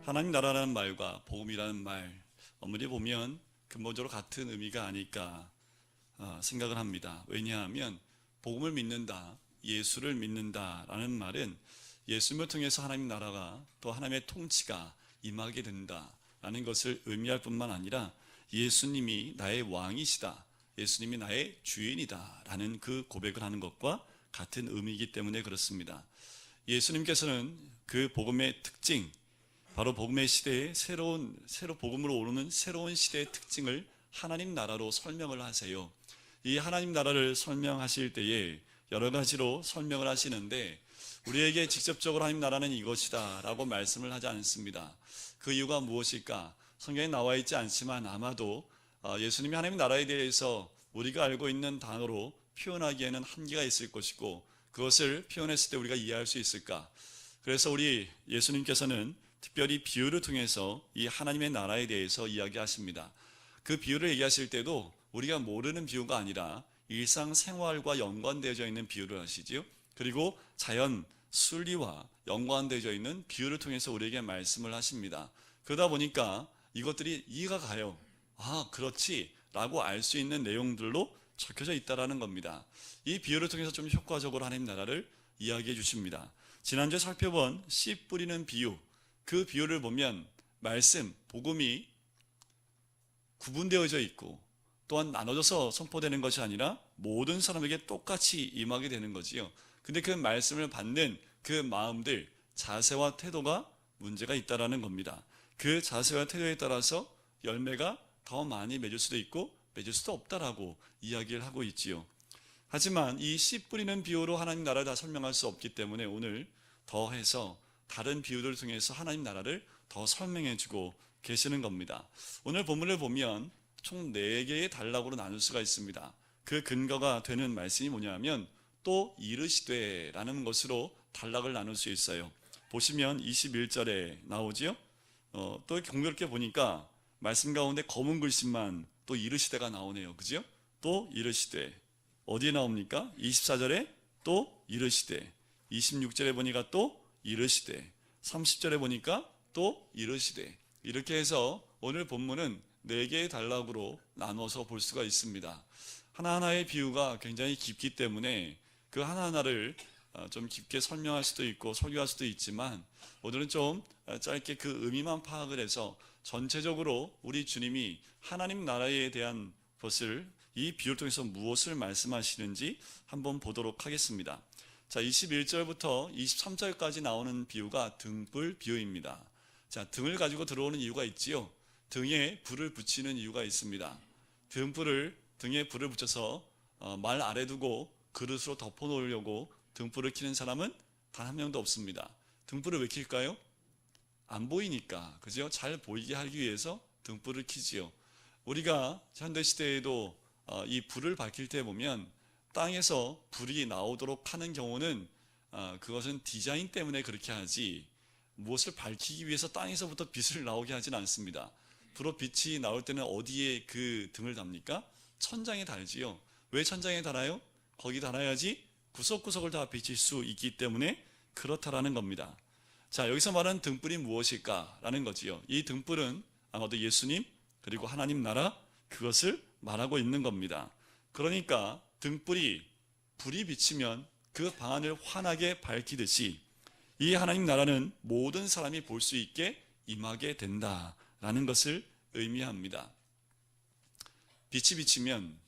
하나님 나라라는 말과 복음이라는 말, 어머니 보면 근본적으로 같은 의미가 아닐까 생각을 합니다. 왜냐하면 복음을 믿는다, 예수를 믿는다라는 말은 예수님을 통해서 하나님 나라가 또 하나님의 통치가 임하게 된다라는 것을 의미할 뿐만 아니라 예수님이 나의 왕이시다, 예수님이 나의 주인이다라는 그 고백을 하는 것과 같은 의미이기 때문에 그렇습니다. 예수님께서는 그 복음의 특징, 바로 복음의 시대에 새로 복음으로 오르는 새로운 시대의 특징을 하나님 나라로 설명을 하세요. 이 하나님 나라를 설명하실 때에 여러 가지로 설명을 하시는데 우리에게 직접적으로 하나님 나라는 이것이다 라고 말씀을 하지 않습니다. 그 이유가 무엇일까? 성경에 나와 있지 않지만 아마도 예수님이 하나님 나라에 대해서 우리가 알고 있는 단어로 표현하기에는 한계가 있을 것이고, 그것을 표현했을 때 우리가 이해할 수 있을까? 그래서 우리 예수님께서는 특별히 비유를 통해서 이 하나님의 나라에 대해서 이야기하십니다. 그 비유를 얘기하실 때도 우리가 모르는 비유가 아니라 일상생활과 연관되어져 있는 비유를 하시지요. 그리고 자연 순리와 연관되어져 있는 비유를 통해서 우리에게 말씀을 하십니다. 그러다 보니까 이것들이 이해가 가요. 아, 그렇지 라고 알 수 있는 내용들로 적혀져 있다는 겁니다. 이 비유를 통해서 좀 효과적으로 하나님 나라를 이야기해 주십니다. 지난주에 살펴본 씨 뿌리는 비유, 그 비유를 보면 말씀, 복음이 구분되어져 있고 또한 나눠져서 선포되는 것이 아니라 모든 사람에게 똑같이 임하게 되는 거지요. 근데 그 말씀을 받는 그 마음들, 자세와 태도가 문제가 있다라는 겁니다. 그 자세와 태도에 따라서 열매가 더 많이 맺을 수도 있고 맺을 수도 없다라고 이야기를 하고 있지요. 하지만 이 씨 뿌리는 비유로 하나님 나라를 다 설명할 수 없기 때문에 오늘 더해서 다른 비유들을 통해서 하나님 나라를 더 설명해 주고 계시는 겁니다. 오늘 본문을 보면 총 4개의 단락으로 나눌 수가 있습니다. 그 근거가 되는 말씀이 뭐냐면 또 이르시되 라는 것으로 단락을 나눌 수 있어요. 보시면 21절에 나오지요. 또 공교롭게 보니까 말씀 가운데 검은 글씨만 또 이르시되가 나오네요. 그죠? 또 이르시되. 어디에 나옵니까? 24절에 또 이르시되, 26절에 보니까 또 이르시되, 30절에 보니까 또 이르시되. 이렇게 해서 오늘 본문은 4개의 단락으로 나눠서 볼 수가 있습니다. 하나하나의 비유가 굉장히 깊기 때문에 그 하나하나를 좀 깊게 설명할 수도 있고 설교할 수도 있지만 오늘은 좀 짧게 그 의미만 파악을 해서 전체적으로 우리 주님이 하나님 나라에 대한 것을 이 비유를 통해서 무엇을 말씀하시는지 한번 보도록 하겠습니다. 자, 21절부터 23절까지 나오는 비유가 등불 비유입니다. 자, 등을 가지고 들어오는 이유가 있지요. 등에 불을 붙이는 이유가 있습니다. 등에 불을 붙여서 말 아래 두고 그릇으로 덮어 놓으려고 등불을 켜는 사람은 단 한 명도 없습니다. 등불을 왜 켤까요? 안 보이니까, 그죠? 잘 보이게 하기 위해서 등불을 켜지요. 우리가 현대시대에도 이 불을 밝힐 때 보면 땅에서 불이 나오도록 하는 경우는 그것은 디자인 때문에 그렇게 하지 무엇을 밝히기 위해서 땅에서부터 빛을 나오게 하진 않습니다. 불로 빛이 나올 때는 어디에 그 등을 답니까? 천장에 달지요. 왜 천장에 달아요? 거기 달아야지 구석구석을 다 비칠 수 있기 때문에 그렇다라는 겁니다. 자, 여기서 말하는 등불이 무엇일까라는 거지요. 이 등불은 아마도 예수님 그리고 하나님 나라, 그것을 말하고 있는 겁니다. 그러니까 등불이 불이 비치면 그 방 안을 환하게 밝히듯이 이 하나님 나라는 모든 사람이 볼 수 있게 임하게 된다라는 것을 의미합니다. 빛이 비치면,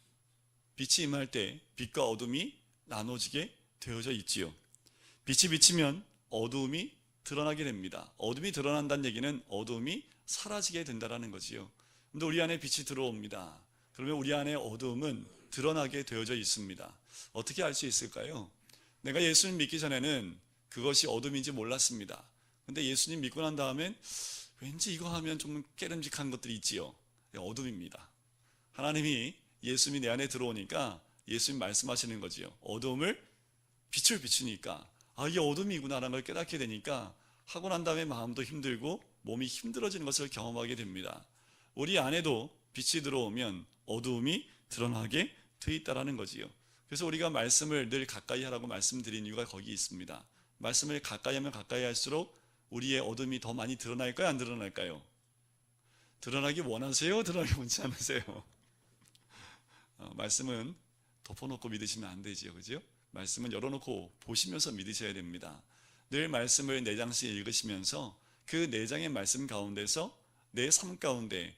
빛이 임할 때 빛과 어둠이 나눠지게 되어져 있지요. 빛이 비치면 어두움이 드러나게 됩니다. 어둠이 드러난다는 얘기는 어둠이 사라지게 된다는 거지요. 근데 우리 안에 빛이 들어옵니다. 그러면 우리 안에 어두움은 드러나게 되어져 있습니다. 어떻게 알 수 있을까요? 내가 예수님 믿기 전에는 그것이 어둠인지 몰랐습니다. 근데 예수님 믿고 난 다음엔 왠지 이거 하면 좀 깨름직한 것들이 있지요. 어둠입니다. 하나님이 예수님이 내 안에 들어오니까 예수님 말씀하시는 거지요. 어둠을 빛을 비추니까 이게 어둠이구나라는 걸 깨닫게 되니까 하고 난 다음에 마음도 힘들고 몸이 힘들어지는 것을 경험하게 됩니다. 우리 안에도 빛이 들어오면 어두움이 드러나게 돼 있다라는 거지요. 그래서 우리가 말씀을 늘 가까이 하라고 말씀드린 이유가 거기 있습니다. 말씀을 가까이 하면 가까이 할수록 우리의 어둠이 더 많이 드러날까요? 안 드러날까요? 드러나기 원하세요? 드러나기 원치 않으세요? 말씀은 덮어놓고 믿으시면 안 되지요, 그죠? 말씀은 열어놓고 보시면서 믿으셔야 됩니다. 늘 말씀을 4장씩 읽으시면서 그 4장의 말씀 가운데서 내 삶 가운데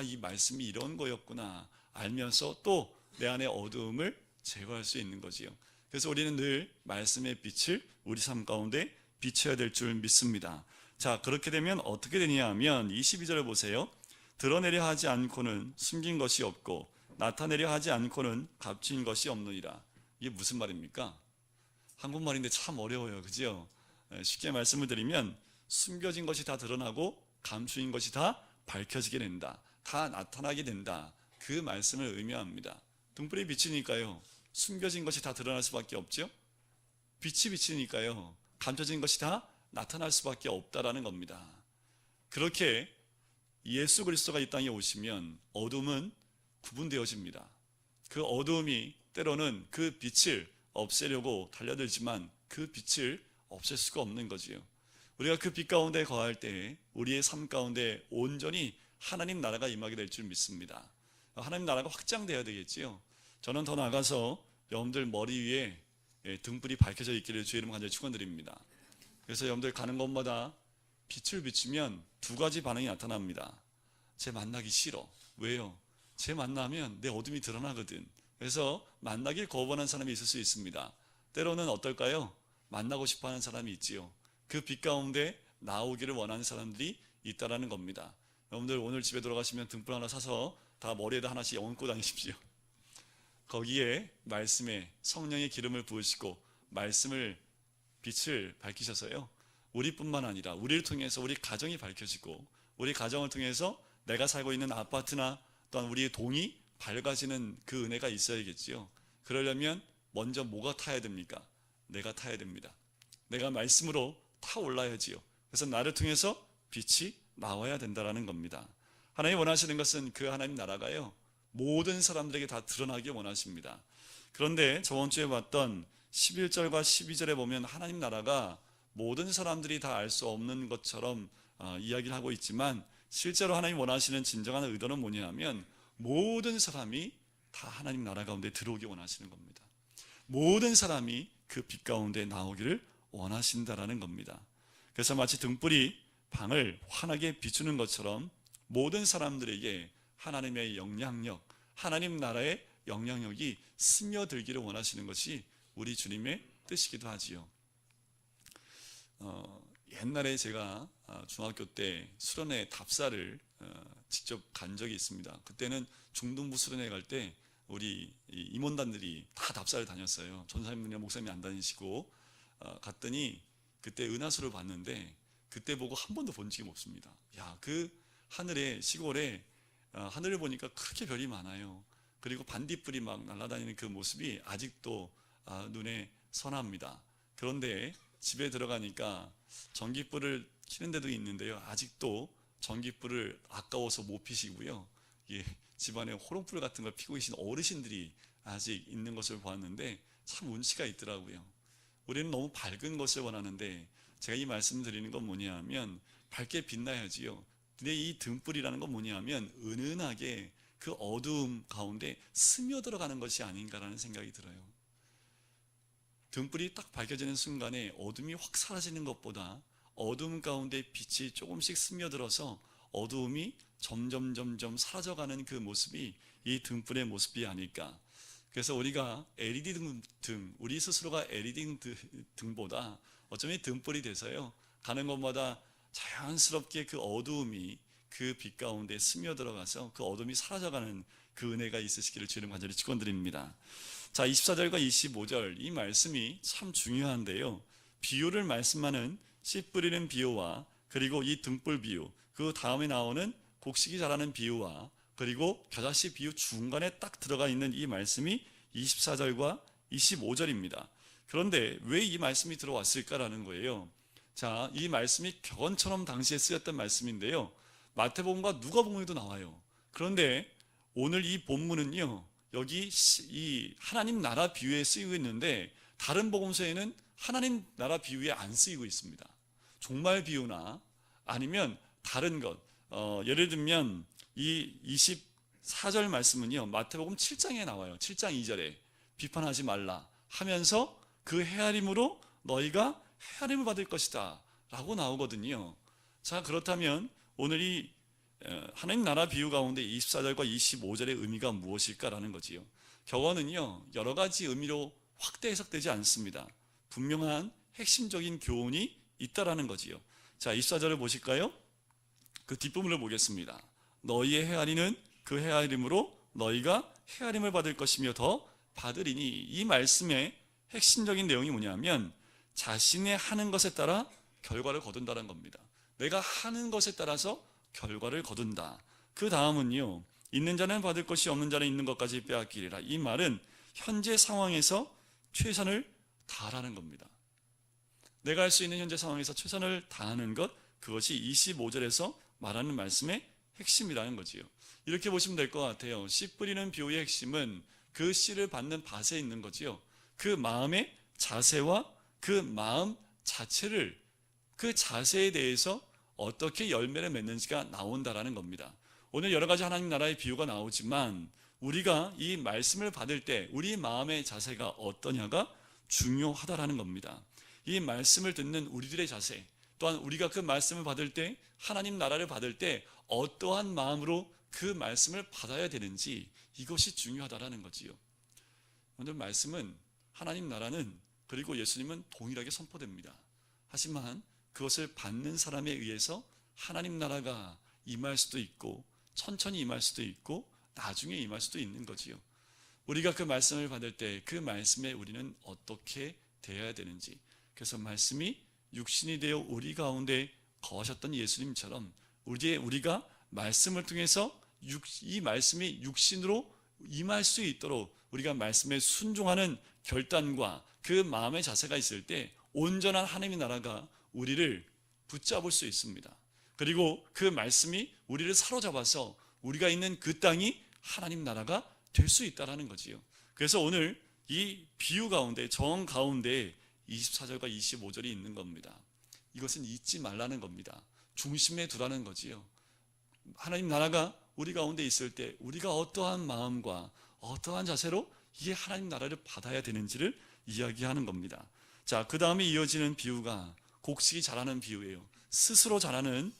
이 말씀이 이런 거였구나 알면서 또 내 안의 어두움을 제거할 수 있는 거지요. 그래서 우리는 늘 말씀의 빛을 우리 삶 가운데 비춰야 될 줄 믿습니다. 자, 그렇게 되면 어떻게 되냐 하면 22절을 보세요. 드러내려 하지 않고는 숨긴 것이 없고 나타내려 하지 않고는 값진 것이 없느니라. 이게 무슨 말입니까? 한국말인데 참 어려워요, 그죠? 쉽게 말씀을 드리면 숨겨진 것이 다 드러나고 감추인 것이 다 밝혀지게 된다, 다 나타나게 된다, 그 말씀을 의미합니다. 등불이 비치니까요 숨겨진 것이 다 드러날 수밖에 없죠. 빛이 비치니까요 감춰진 것이 다 나타날 수밖에 없다라는 겁니다. 그렇게 예수 그리스도가 이 땅에 오시면 어둠은 구분되어집니다. 그 어두움이 때로는 그 빛을 없애려고 달려들지만 그 빛을 없앨 수가 없는 거지요. 우리가 그 빛 가운데 거할 때 우리의 삶 가운데 온전히 하나님 나라가 임하게 될 줄 믿습니다. 하나님 나라가 확장되어야 되겠지요. 저는 더 나아가서 여러분들 머리 위에 등불이 밝혀져 있기를 주의 이름 간절히 축원드립니다. 그래서 여러분들 가는 곳마다 빛을 비추면 2가지 반응이 나타납니다. 쟤 만나기 싫어. 왜요? 쟤 만나면 내 어둠이 드러나거든. 그래서 만나길 거부하는 사람이 있을 수 있습니다. 때로는 어떨까요? 만나고 싶어하는 사람이 있지요. 그 빛 가운데 나오기를 원하는 사람들이 있다라는 겁니다. 여러분들 오늘 집에 돌아가시면 등불 하나 사서 다 머리에다 하나씩 얹고 다니십시오. 거기에 말씀에 성령의 기름을 부으시고 말씀을 빛을 밝히셔서요 우리뿐만 아니라 우리를 통해서 우리 가정이 밝혀지고 우리 가정을 통해서 내가 살고 있는 아파트나 또한 우리의 동이 밝아지는 그 은혜가 있어야겠지요. 그러려면 먼저 뭐가 타야 됩니까? 내가 타야 됩니다. 내가 말씀으로 타올라야지요. 그래서 나를 통해서 빛이 나와야 된다는 겁니다. 하나님 원하시는 것은 그 하나님 나라가요 모든 사람들에게 다 드러나기 원하십니다. 그런데 저번 주에 봤던 11절과 12절에 보면 하나님 나라가 모든 사람들이 다 알 수 없는 것처럼 이야기를 하고 있지만 실제로 하나님 원하시는 진정한 의도는 뭐냐면 모든 사람이 다 하나님 나라 가운데 들어오기 원하시는 겁니다. 모든 사람이 그 빛 가운데 나오기를 원하신다라는 겁니다. 그래서 마치 등불이 방을 환하게 비추는 것처럼 모든 사람들에게 하나님의 영향력, 하나님 나라의 영향력이 스며들기를 원하시는 것이 우리 주님의 뜻이기도 하지요. 옛날에 제가 중학교 때 수련회 답사를 직접 간 적이 있습니다. 그때는 중등부 수련회 갈 때 우리 임원단들이 다 답사를 다녔어요. 전사님이나 목사님이 안 다니시고 갔더니 그때 은하수를 봤는데 그때 보고 한 번도 본 적이 없습니다. 야, 그 하늘에 시골에 하늘을 보니까 그렇게 별이 많아요. 그리고 반딧불이 막 날아다니는 그 모습이 아직도 눈에 선합니다. 그런데 집에 들어가니까 전깃불을 켜는 데도 있는데요 아직도 전깃불을 아까워서 못 피시고요 집안에 호롱불 같은 걸 피고 계신 어르신들이 아직 있는 것을 보았는데 참 운치가 있더라고요. 우리는 너무 밝은 것을 원하는데 제가 이 말씀 드리는 건 뭐냐면 밝게 빛나야지요. 근데 이 등불이라는 건 뭐냐면 은은하게 그 어두움 가운데 스며들어가는 것이 아닌가라는 생각이 들어요. 등불이 딱 밝혀지는 순간에 어둠이 확 사라지는 것보다 어둠 가운데 빛이 조금씩 스며들어서 어두움이 점점 사라져가는 그 모습이 이 등불의 모습이 아닐까. 그래서 우리가 LED 등 우리 스스로가 LED 등보다 어쩌면 등불이 돼서요 가는 곳마다 자연스럽게 그 어두움이 그 빛 가운데 스며들어가서 그 어둠이 사라져가는 그 은혜가 있으시기를 주님 간절히 축원드립니다. 자, 24절과 25절 이 말씀이 참 중요한데요 비유를 말씀하는 씨 뿌리는 비유와 그리고 이 등불 비유 그 다음에 나오는 곡식이 자라는 비유와 그리고 겨자씨 비유 중간에 딱 들어가 있는 이 말씀이 24절과 25절입니다. 그런데 왜 이 말씀이 들어왔을까라는 거예요. 자, 이 말씀이 격언처럼 당시에 쓰였던 말씀인데요 마태복음과 누가복음에도 나와요. 그런데 오늘 이 본문은요 여기 이 하나님 나라 비유에 쓰이고 있는데 다른 복음서에는 하나님 나라 비유에 안 쓰이고 있습니다. 종말 비유나 아니면 다른 것, 예를 들면 이 24절 말씀은요, 마태복음 7장에 나와요. 7장 2절에 비판하지 말라 하면서 그 헤아림으로 너희가 헤아림을 받을 것이다 라고 나오거든요. 자, 그렇다면 오늘 이 하나님 나라 비유 가운데 24절과 25절의 의미가 무엇일까라는 거지요. 격언은요, 여러 가지 의미로 확대 해석되지 않습니다. 분명한 핵심적인 교훈이 있다라는 거지요. 자, 24절을 보실까요? 그 뒷부분을 보겠습니다. 너희의 헤아리는 그 헤아림으로 너희가 헤아림을 받을 것이며 더 받으리니, 이 말씀의 핵심적인 내용이 뭐냐면 자신의 하는 것에 따라 결과를 거둔다는 겁니다. 내가 하는 것에 따라서 결과를 거둔다. 그 다음은요, 있는 자는 받을 것이 없는 자는 있는 것까지 빼앗기리라. 이 말은 현재 상황에서 최선을 다하라는 겁니다. 내가 할 수 있는 현재 상황에서 최선을 다하는 것, 그것이 25절에서 말하는 말씀의 핵심이라는 거지요. 이렇게 보시면 될 것 같아요. 씨 뿌리는 비유의 핵심은 그 씨를 받는 밭에 있는 거지요. 그 마음의 자세와 그 마음 자체를, 그 자세에 대해서 어떻게 열매를 맺는지가 나온다라는 겁니다. 오늘 여러 가지 하나님 나라의 비유가 나오지만 우리가 이 말씀을 받을 때 우리 마음의 자세가 어떠냐가 중요하다라는 겁니다. 이 말씀을 듣는 우리들의 자세, 또한 우리가 그 말씀을 받을 때, 하나님 나라를 받을 때 어떠한 마음으로 그 말씀을 받아야 되는지, 이것이 중요하다라는 거지요. 오늘 말씀은, 하나님 나라는, 그리고 예수님은 동일하게 선포됩니다. 하지만 그것을 받는 사람에 의해서 하나님 나라가 임할 수도 있고 천천히 임할 수도 있고 나중에 임할 수도 있는 거지요. 우리가 그 말씀을 받을 때 그 말씀에 우리는 어떻게 대해야 되는지, 그래서 말씀이 육신이 되어 우리 가운데 거하셨던 예수님처럼 우리가 말씀을 통해서 이 말씀이 육신으로 임할 수 있도록 우리가 말씀에 순종하는 결단과 그 마음의 자세가 있을 때 온전한 하나님의 나라가 우리를 붙잡을 수 있습니다. 그리고 그 말씀이 우리를 사로잡아서 우리가 있는 그 땅이 하나님 나라가 될 수 있다는 거지요. 그래서 오늘 이 비유 가운데, 정 가운데 24절과 25절이 있는 겁니다. 이것은 잊지 말라는 겁니다. 중심에 두라는 거지요. 하나님 나라가 우리 가운데 있을 때 우리가 어떠한 마음과 어떠한 자세로 이게 하나님 나라를 받아야 되는지를 이야기하는 겁니다. 자, 그 다음에 이어지는 비유가 곡식이 자라는 비유예요. 스스로 자라는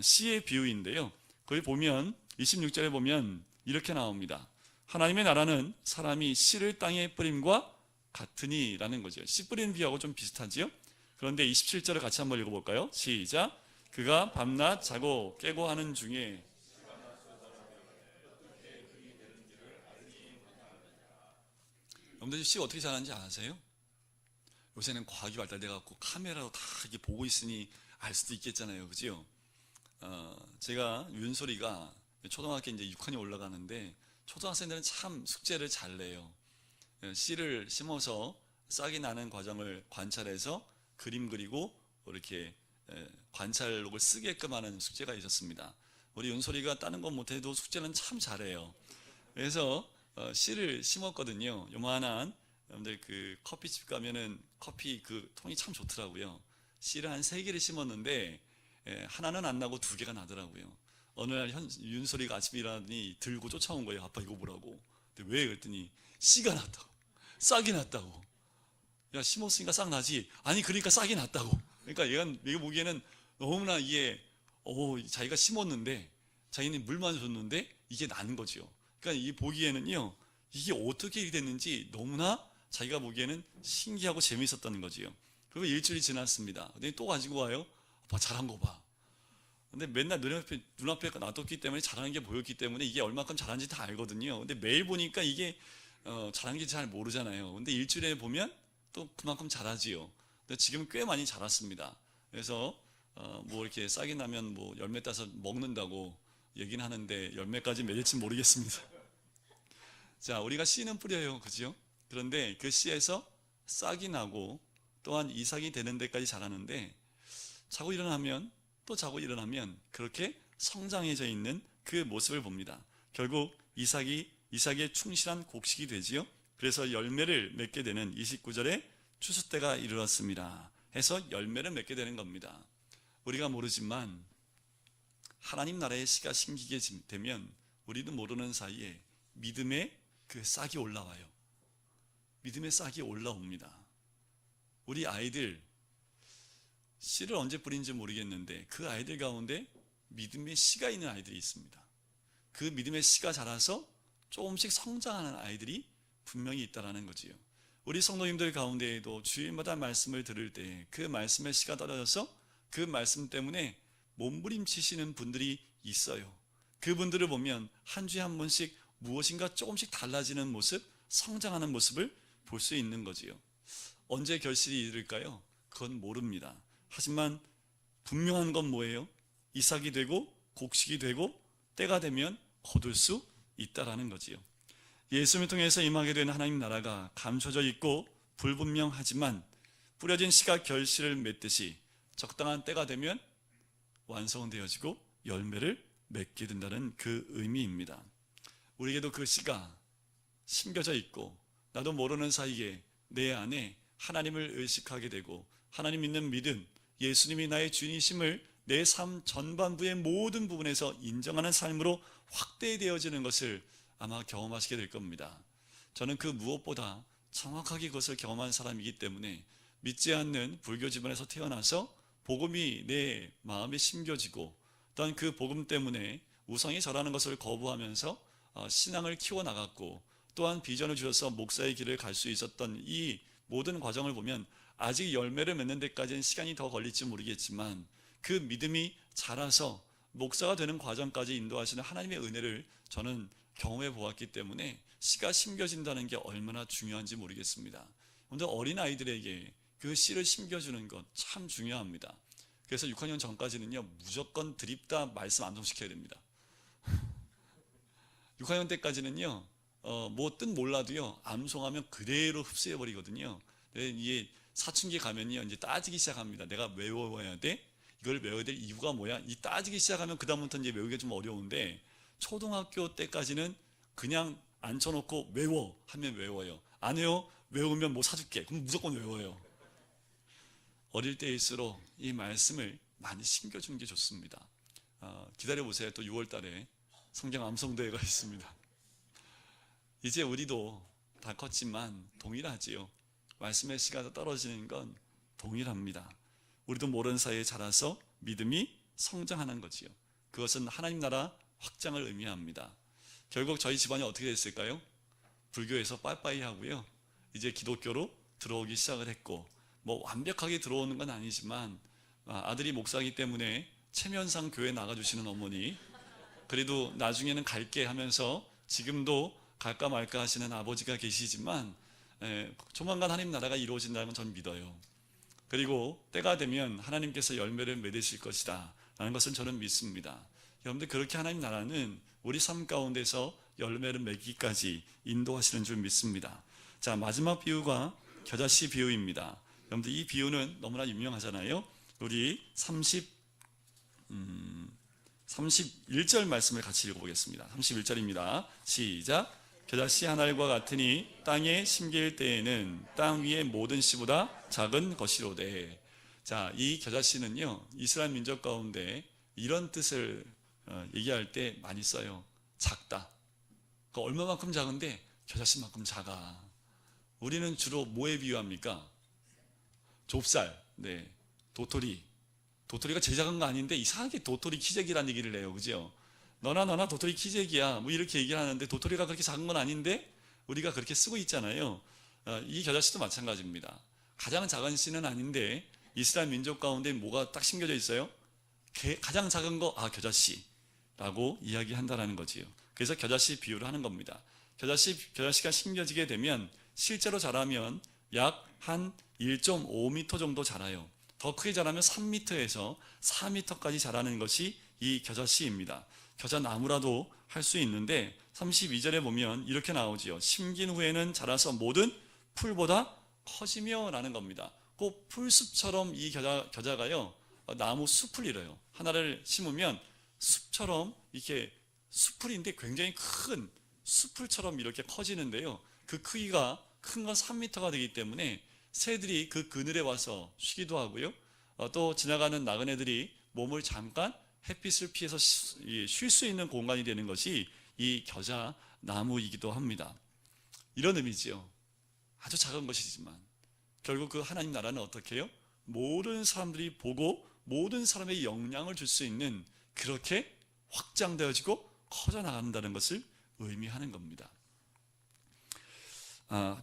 씨의 비유인데요. 거기 보면 26절에 보면 이렇게 나옵니다. 하나님의 나라는 사람이 씨를 땅에 뿌림과 같으니 라는 거죠. 씨 뿌리는 비유하고 좀 비슷하지요? 그런데 27절을 같이 한번 읽어볼까요? 시작. 그가 밤낮 자고 깨고 하는 중에, 여러분들 씨 어떻게 자라는지 아세요? 요새는 과학이 발달돼갖고 카메라로 다 이렇게 보고 있으니 알 수도 있겠잖아요. 그죠? 제가 윤소리가 초등학교 이제 6학년 올라가는데 초등학생들은 참 숙제를 잘 내요. 씨를 심어서 싹이 나는 과정을 관찰해서 그림 그리고 이렇게 관찰록을 쓰게끔 하는 숙제가 있었습니다. 우리 윤소리가 다른 건 못해도 숙제는 참 잘해요. 그래서 씨를 심었거든요. 요만한, 여러분들 그 커피집 가면은 커피 그 통이 참 좋더라고요. 씨를 한 3개를 심었는데 하나는 안 나고 2개가 나더라고요. 어느 날 윤소리가 아침에 일어나더니 들고 쫓아온 거예요. 아빠 이거 보라고. 근데 왜? 그랬더니 씨가 났다고, 싹이 났다고. 야, 심었으니까 싹 나지. 아니 그러니까 싹이 났다고. 그러니까 얘가 보기에는 너무나 이게 자기가 심었는데, 자기는 물만 줬는데 이게 난 거죠. 그러니까 이 보기에는요, 이게 어떻게 이렇게 됐는지 너무나 자기가 보기에는 신기하고 재미있었다는 거지요. 그리고 일주일이 지났습니다. 근데 또 가지고 와요. 아빠 잘한 거 봐. 근데 맨날 눈앞에 놔뒀기 때문에 잘하는 게 보였기 때문에 이게 얼마큼 잘하는지 다 알거든요. 근데 매일 보니까 이게 잘하는 게 잘 모르잖아요. 근데 일주일에 보면 또 그만큼 잘하지요. 근데 지금 꽤 많이 자랐습니다. 그래서 뭐 이렇게 싹이 나면 뭐 열매 따서 먹는다고 얘기는 하는데 열매까지 맺을지 모르겠습니다. 자, 우리가 씨는 뿌려요, 그죠? 그런데 그 씨에서 싹이 나고 또한 이삭이 되는 데까지 자라는데, 자고 일어나면 또 자고 일어나면 그렇게 성장해져 있는 그 모습을 봅니다. 결국 이삭의 충실한 곡식이 되지요. 그래서 열매를 맺게 되는 29절에 추수 때가 이르렀습니다 해서 열매를 맺게 되는 겁니다. 우리가 모르지만 하나님 나라의 씨가 심기게 되면 우리도 모르는 사이에 믿음의 그 싹이 올라와요. 믿음의 싹이 올라옵니다. 우리 아이들 씨를 언제 뿌린지 모르겠는데 그 아이들 가운데 믿음의 씨가 있는 아이들이 있습니다. 그 믿음의 씨가 자라서 조금씩 성장하는 아이들이 분명히 있다는 거지요. 우리 성도님들 가운데에도 주일마다 말씀을 들을 때 그 말씀의 씨가 떨어져서 그 말씀 때문에 몸부림치시는 분들이 있어요. 그분들을 보면 한 주에 한 번씩 무엇인가 조금씩 달라지는 모습, 성장하는 모습을 볼 수 있는 거지요. 언제 결실이 이를까요? 그건 모릅니다. 하지만 분명한 건 뭐예요? 이삭이 되고 곡식이 되고 때가 되면 거둘 수 있다라는 거지요. 예수님을 통해서 임하게 된 하나님 나라가 감춰져 있고 불분명하지만 뿌려진 씨가 결실을 맺듯이 적당한 때가 되면 완성되어지고 열매를 맺게 된다는 그 의미입니다. 우리에게도 그 씨가 심겨져 있고 나도 모르는 사이에 내 안에 하나님을 의식하게 되고 하나님 믿는 믿음, 예수님이 나의 주인이심을 내 삶 전반부의 모든 부분에서 인정하는 삶으로 확대되어지는 것을 아마 경험하시게 될 겁니다. 저는 그 무엇보다 정확하게 그것을 경험한 사람이기 때문에 믿지 않는 불교 집안에서 태어나서 복음이 내 마음에 심겨지고 또한 그 복음 때문에 우상이 절하는 것을 거부하면서 신앙을 키워나갔고 또한 비전을 주셔서 목사의 길을 갈 수 있었던 이 모든 과정을 보면 아직 열매를 맺는 데까지는 시간이 더 걸릴지 모르겠지만 그 믿음이 자라서 목사가 되는 과정까지 인도하시는 하나님의 은혜를 저는 경험해 보았기 때문에 씨가 심겨진다는 게 얼마나 중요한지 모르겠습니다. 먼저 어린아이들에게 그 씨를 심겨주는 것 참 중요합니다. 그래서 6학년 전까지는요 무조건 드립다 말씀 암송시켜야 됩니다. 6학년 때까지는요 뭐 뜻 몰라도요 암송하면 그대로 흡수해버리거든요. 이게 사춘기 가면요 이제 따지기 시작합니다. 내가 외워야 돼? 이걸 외워야 될 이유가 뭐야? 이 따지기 시작하면 그 다음부터 이제 외우기가 좀 어려운데 초등학교 때까지는 그냥 앉혀놓고 외워 하면 외워요. 안 외워? 외우면 뭐 사줄게. 그럼 무조건 외워요. 어릴 때일수록 이 말씀을 많이 심겨주는 게 좋습니다. 기다려보세요. 또 6월 달에 성경 암송대회가 있습니다. 이제 우리도 다 컸지만 동일하지요. 말씀의 씨가 떨어지는 건 동일합니다. 우리도 모르는 사이에 자라서 믿음이 성장하는 거지요. 그것은 하나님 나라 확장을 의미합니다. 결국 저희 집안이 어떻게 됐을까요? 불교에서 빠이빠이 하고요. 이제 기독교로 들어오기 시작을 했고 뭐 완벽하게 들어오는 건 아니지만 아들이 목사이기 때문에 체면상 교회 나가주시는 어머니, 그래도 나중에는 갈게 하면서 지금도 갈까 말까 하시는 아버지가 계시지만 조만간 하나님 나라가 이루어진다는 건 저는 믿어요. 그리고 때가 되면 하나님께서 열매를 맺으실 것이다 라는 것은 저는 믿습니다. 여러분들 그렇게 하나님 나라는 우리 삶 가운데서 열매를 맺기까지 인도하시는 줄 믿습니다. 자, 마지막 비유가 겨자씨 비유입니다. 여러분들 이 비유는 너무나 유명하잖아요. 우리 31절 말씀을 같이 읽어보겠습니다. 31절입니다. 시작. 겨자씨 한 알과 같으니 땅에 심길 때에는 땅 위의 모든 씨보다 작은 것이로되. 자, 이 겨자씨는요 이스라엘 민족 가운데 이런 뜻을 얘기할 때 많이 써요. 작다. 그러니까 얼마만큼 작은데 겨자씨만큼 작아. 우리는 주로 뭐에 비유합니까? 좁쌀, 네, 도토리. 도토리가 제일 작은 거 아닌데 이상하게 도토리 키재기라는 얘기를 해요. 그죠? 너나 도토리 키재기야 뭐 이렇게 얘기를 하는데 도토리가 그렇게 작은 건 아닌데 우리가 그렇게 쓰고 있잖아요. 이 겨자씨도 마찬가지입니다. 가장 작은 씨는 아닌데 이스라엘 민족 가운데 뭐가 딱 심겨져 있어요? 가장 작은 거, 겨자씨라고 이야기한다는 거지요. 그래서 겨자씨 비유를 하는 겁니다. 겨자씨가 심겨지게 되면 실제로 자라면 약 한 1.5m 정도 자라요. 더 크게 자라면 3m에서 4m까지 자라는 것이 이 겨자씨입니다. 겨자나무라도 할 수 있는데 32절에 보면 이렇게 나오지요. 심긴 후에는 자라서 모든 풀보다 커지며 라는 겁니다. 꼭 풀숲처럼 이 겨자가요 나무 숲을 이뤄요. 하나를 심으면 숲처럼 이렇게 숲풀인데 굉장히 큰 숲풀처럼 이렇게 커지는데요. 그 크기가 큰 건 3m가 되기 때문에 새들이 그 그늘에 와서 쉬기도 하고요. 또 지나가는 나그네들이 몸을 잠깐 햇빛을 피해서 쉴 수 있는 공간이 되는 것이 이 겨자 나무이기도 합니다. 이런 의미지요. 아주 작은 것이지만 결국 그 하나님 나라는 어떻게 해요? 모든 사람들이 보고 모든 사람에게 영향을 줄 수 있는, 그렇게 확장되어지고 커져 나간다는 것을 의미하는 겁니다.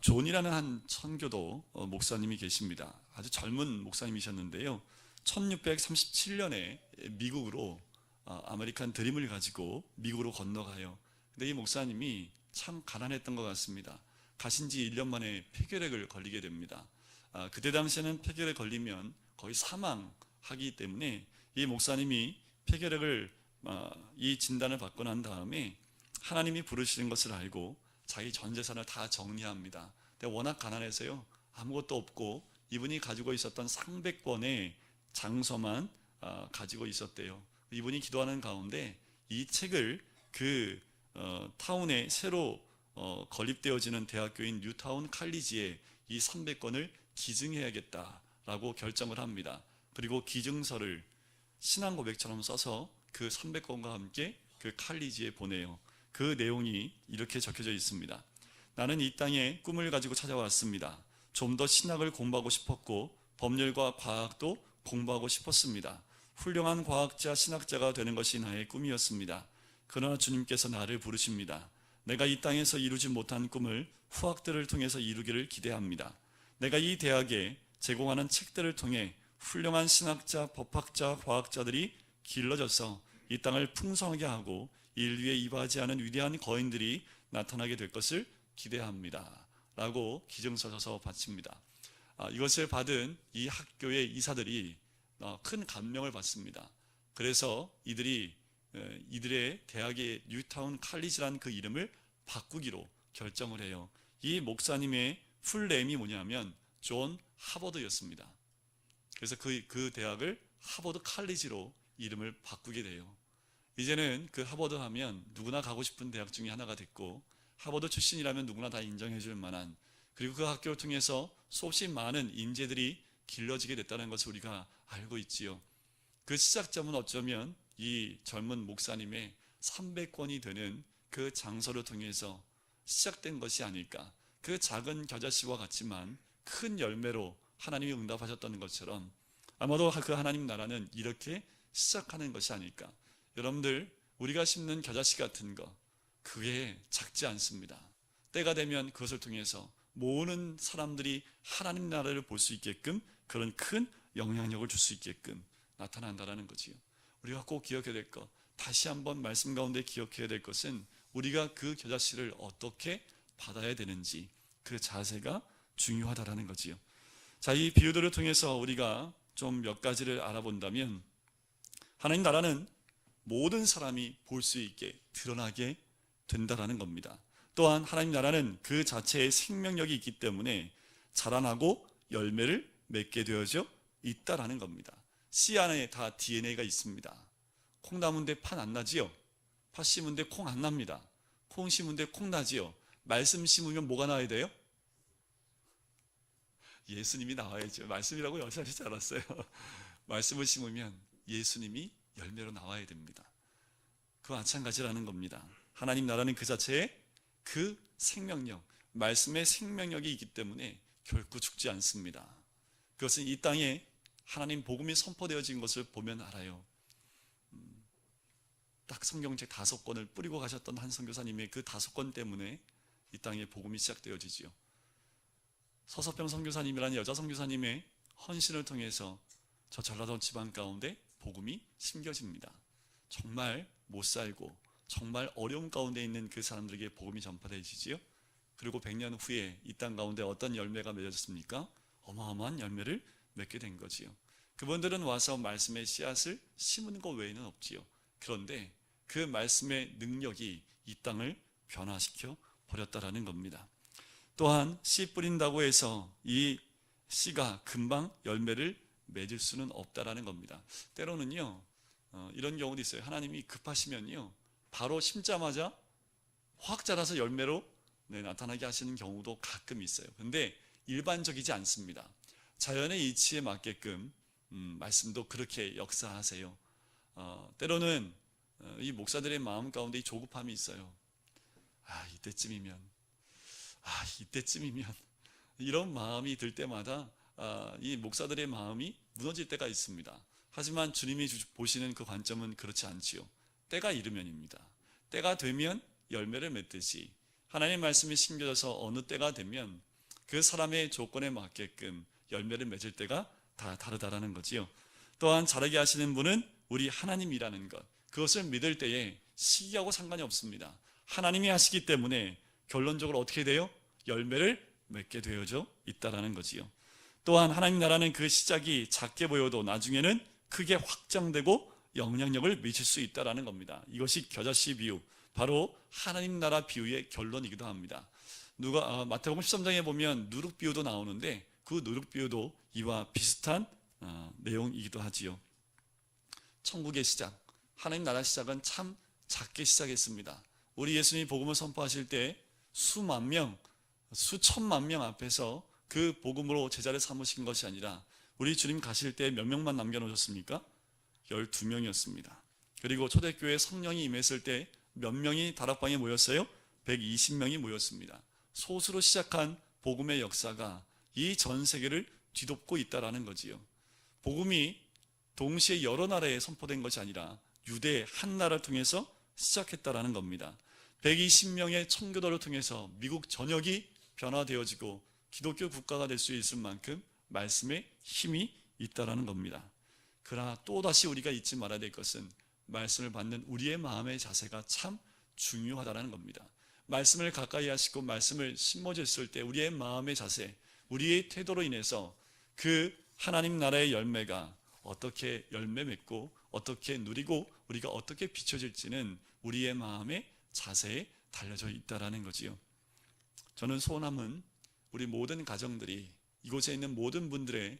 존이라는 한 선교도 목사님이 계십니다. 아주 젊은 목사님이셨는데요. 1637년에 미국으로 아메리칸 드림을 가지고 미국으로 건너가요. 근데 이 목사님이 참 가난했던 것 같습니다. 가신 지 1년 만에 폐결핵을 걸리게 됩니다. 그때 당시에는 폐결에 걸리면 거의 사망하기 때문에 이 목사님이 폐결핵을 이 진단을 받고 난 다음에 하나님이 부르시는 것을 알고 자기 전 재산을 다 정리합니다. 근데 워낙 가난해서요, 아무것도 없고 이분이 가지고 있었던 300권의 장서만 가지고 있었대요. 이분이 기도하는 가운데 이 책을 그 타운에 새로 건립되어지는 대학교인 뉴타운 칼리지에 이 300권을 기증해야겠다라고 결정을 합니다. 그리고 기증서를 신앙 고백처럼 써서 그 300권과 함께 그 칼리지에 보내요. 그 내용이 이렇게 적혀져 있습니다. 나는 이 땅에 꿈을 가지고 찾아왔습니다. 좀 더 신학을 공부하고 싶었고 법률과 과학도 공부하고 싶었습니다. 훌륭한 과학자, 신학자가 되는 것이 나의 꿈이었습니다. 그러나 주님께서 나를 부르십니다. 내가 이 땅에서 이루지 못한 꿈을 후학들을 통해서 이루기를 기대합니다. 내가 이 대학에 제공하는 책들을 통해 훌륭한 신학자, 법학자, 과학자들이 길러져서 이 땅을 풍성하게 하고 인류에 이바지 않은 위대한 거인들이 나타나게 될 것을 기대합니다. 라고 기증서 써서 바칩니다. 이것을 받은 이 학교의 이사들이 큰 감명을 받습니다. 그래서 이들의 대학의 뉴타운 칼리지라는 그 이름을 바꾸기로 결정을 해요. 이 목사님의 풀네임이 뭐냐면 존 하버드였습니다. 그래서 그 대학을 하버드 칼리지로 이름을 바꾸게 돼요. 이제는 그 하버드 하면 누구나 가고 싶은 대학 중에 하나가 됐고, 하버드 출신이라면 누구나 다 인정해 줄 만한, 그리고 그 학교를 통해서 수없이 많은 인재들이 길러지게 됐다는 것을 우리가 알고 있지요. 그 시작점은 어쩌면 이 젊은 목사님의 300권이 되는 그 장서를 통해서 시작된 것이 아닐까. 그 작은 겨자씨와 같지만 큰 열매로 하나님이 응답하셨다는 것처럼 아마도 그 하나님 나라는 이렇게 시작하는 것이 아닐까. 여러분들, 우리가 심는 겨자씨 같은 거, 그게 작지 않습니다. 때가 되면 그것을 통해서 모든 사람들이 하나님 나라를 볼 수 있게끔, 그런 큰 영향력을 줄 수 있게끔 나타난다는 거지요. 우리가 꼭 기억해야 될 것, 다시 한번 말씀 가운데 기억해야 될 것은 우리가 그 겨자씨를 어떻게 받아야 되는지, 그 자세가 중요하다는 거지요. 자, 이 비유들을 통해서 우리가 좀 몇 가지를 알아본다면, 하나님 나라는 모든 사람이 볼 수 있게 드러나게 된다라는 겁니다. 또한 하나님 나라는 그 자체의 생명력이 있기 때문에 자라나고 열매를 맺게 되어져 있다라는 겁니다. 씨 안에 다 DNA가 있습니다. 콩 나무인데 팥 안 나지요? 팥 심은데 콩 안 납니다. 콩 심은데 콩 나지요? 말씀 심으면 뭐가 나와야 돼요? 예수님이 나와야죠. 말씀이라고 여기서 알았어요. 말씀을 심으면 예수님이 열매로 나와야 됩니다. 그와 마찬가지라는 겁니다. 하나님 나라는 그 자체에 그 생명력, 말씀의 생명력이 있기 때문에 결코 죽지 않습니다. 그것은 이 땅에 하나님 복음이 선포되어진 것을 보면 알아요. 딱 성경책 5권을 뿌리고 가셨던 한 선교사님의 그 5권 때문에 이 땅에 복음이 시작되어지지요. 서서평 선교사님이라는 여자 선교사님의 헌신을 통해서 저 전라도 지방 가운데 복음이 심겨집니다. 정말 못 살고 정말 어려움 가운데 있는 그 사람들에게 복음이 전파되어지지요. 그리고 100년 후에 이 땅 가운데 어떤 열매가 맺어졌습니까? 어마어마한 열매를 맺게 된 거지요. 그분들은 와서 말씀의 씨앗을 심는 것 외에는 없지요. 그런데 그 말씀의 능력이 이 땅을 변화시켜 버렸다라는 겁니다. 또한 씨 뿌린다고 해서 이 씨가 금방 열매를 맺을 수는 없다라는 겁니다. 때로는요, 이런 경우도 있어요. 하나님이 급하시면요, 바로 심자마자 확 자라서 열매로 나타나게 하시는 경우도 가끔 있어요. 근데 일반적이지 않습니다. 자연의 이치에 맞게끔 말씀도 그렇게 역사하세요. 때로는 이 목사들의 마음 가운데 이 조급함이 있어요. 이때쯤이면 이런 마음이 들 때마다 이 목사들의 마음이 무너질 때가 있습니다. 하지만 주님이 보시는 그 관점은 그렇지 않지요. 때가 이르면입니다. 때가 되면 열매를 맺듯이 하나님의 말씀이 심겨져서 어느 때가 되면 그 사람의 조건에 맞게끔 열매를 맺을 때가 다 다르다라는 거지요. 또한 자라게 하시는 분은 우리 하나님이라는 것, 그것을 믿을 때에 시기하고 상관이 없습니다. 하나님이 하시기 때문에 결론적으로 어떻게 돼요? 열매를 맺게 되어져 있다라는 거지요. 또한 하나님 나라는 그 시작이 작게 보여도 나중에는 크게 확장되고 영향력을 미칠 수 있다라는 겁니다. 이것이 겨자씨 비유, 바로 하나님 나라 비유의 결론이기도 합니다. 마태복음 13장에 보면 누룩 비유도 나오는데 그 누룩 비유도 이와 비슷한 내용이기도 하지요. 천국의 시작, 하나님 나라 시작은 참 작게 시작했습니다. 우리 예수님이 복음을 선포하실 때 수만 명, 수천만 명 앞에서 그 복음으로 제자를 삼으신 것이 아니라 우리 주님 가실 때 몇 명만 남겨놓으셨습니까? 12명이었습니다. 그리고 초대교회에 성령이 임했을 때 몇 명이 다락방에 모였어요? 120명이 모였습니다. 소수로 시작한 복음의 역사가 이 전 세계를 뒤덮고 있다라는 거지요. 복음이 동시에 여러 나라에 선포된 것이 아니라 유대 한 나라를 통해서 시작했다라는 겁니다. 120명의 청교도를 통해서 미국 전역이 변화되어지고 기독교 국가가 될 수 있을 만큼 말씀에 힘이 있다라는 겁니다. 그러나 또다시 우리가 잊지 말아야 될 것은 말씀을 받는 우리의 마음의 자세가 참 중요하다는 겁니다. 말씀을 가까이 하시고 말씀을 심어졌을 때 우리의 마음의 자세, 우리의 태도로 인해서 그 하나님 나라의 열매가 어떻게 열매 맺고 어떻게 누리고 우리가 어떻게 비춰질지는 우리의 마음의 자세에 달려져 있다라는 거지요. 저는 소원함은 우리 모든 가정들이 이곳에 있는 모든 분들의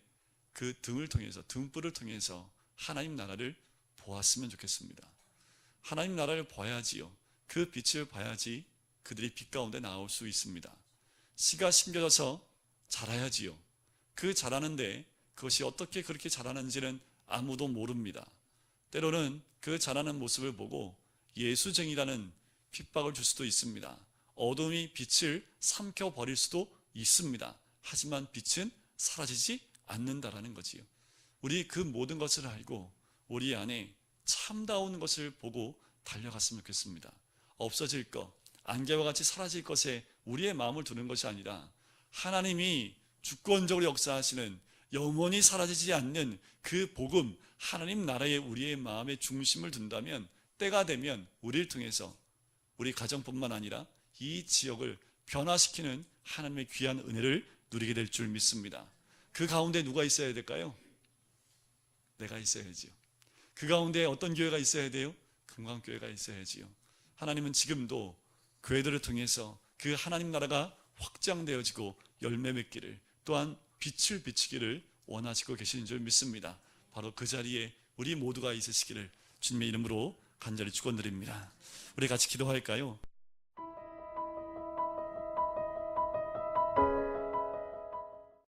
그 등을 통해서, 등불을 통해서 하나님 나라를 보았으면 좋겠습니다. 하나님 나라를 봐야지요. 그 빛을 봐야지 그들이 빛 가운데 나올 수 있습니다. 씨가 심겨져서 자라야지요. 그 자라는데 그것이 어떻게 그렇게 자라는지는 아무도 모릅니다. 때로는 그 자라는 모습을 보고 예수쟁이라는 핍박을 줄 수도 있습니다. 어둠이 빛을 삼켜버릴 수도 있습니다. 하지만 빛은 사라지지 않는다라는 거지요. 우리 그 모든 것을 알고 우리 안에 참다운 것을 보고 달려갔으면 좋겠습니다. 없어질 것, 안개와 같이 사라질 것에 우리의 마음을 두는 것이 아니라 하나님이 주권적으로 역사하시는 영원히 사라지지 않는 그 복음, 하나님 나라에 우리의 마음의 중심을 둔다면 때가 되면 우리를 통해서 우리 가정뿐만 아니라 이 지역을 변화시키는 하나님의 귀한 은혜를 누리게 될 줄 믿습니다. 그 가운데 누가 있어야 될까요? 내가 있어야지요. 그 가운데 어떤 교회가 있어야 돼요? 금강교회가 있어야지요. 하나님은 지금도 교회들을 통해서 그 하나님 나라가 확장되어지고 열매 맺기를, 또한 빛을 비치기를 원하시고 계시는 줄 믿습니다. 바로 그 자리에 우리 모두가 있으시기를 주님의 이름으로 간절히 축원드립니다. 우리 같이 기도할까요?